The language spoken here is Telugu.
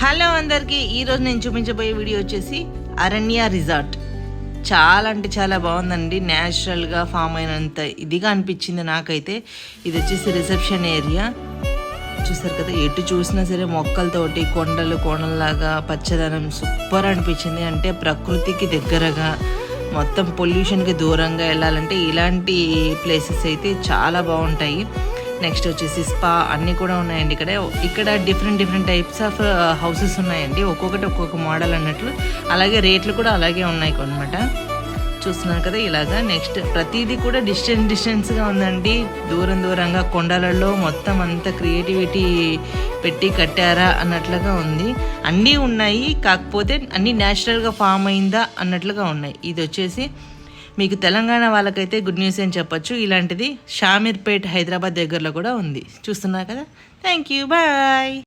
హలో అందరికీ, ఈరోజు నేను చూపించబోయే వీడియో వచ్చేసి అరణ్య రిసార్ట్. చాలా అంటే చాలా బాగుందండి. న్యాచురల్గా ఫామ్ అయినంత ఇదిగా అనిపించింది నాకైతే. ఇది వచ్చేసి రిసెప్షన్ ఏరియా. చూసారు కదా, ఎటు చూసినా సరే మొక్కలతోటి కొండలలాగా పచ్చదనం సూపర్ అనిపించింది. అంటే ప్రకృతికి దగ్గరగా, మొత్తం పొల్యూషన్కి దూరంగా వెళ్ళాలంటే ఇలాంటి ప్లేసెస్ అయితే చాలా బాగుంటాయి. నెక్స్ట్ వచ్చేసి స్పా అన్నీ కూడా ఉన్నాయండి. ఇక్కడ డిఫరెంట్ టైప్స్ ఆఫ్ హౌసెస్ ఉన్నాయండి. ఒక్కొక్కటి ఒక్కొక్క మోడల్ అన్నట్లు. అలాగే రేట్లు కూడా అలాగే ఉన్నాయి అనమాట. చూస్తున్నారు కదా ఇలాగా. నెక్స్ట్ ప్రతిదీ కూడా డిస్టెన్స్గా ఉందండి. దూరంగా కొండలలో మొత్తం అంతా క్రియేటివిటీ పెట్టి కట్టారా అన్నట్లుగా ఉంది. అన్నీ ఉన్నాయి, కాకపోతే అన్నీ న్యాచురల్గా ఫామ్ అయిందా అన్నట్లుగా ఉన్నాయి. ఇది వచ్చేసి మీకు తెలంగాణ వాళ్ళకైతే గుడ్ న్యూస్ అని చెప్పొచ్చు. ఇలాంటిది షామీర్పేట్ హైదరాబాద్ దగ్గరలో కూడా ఉంది. చూస్తున్నారు కదా. Thank you, bye.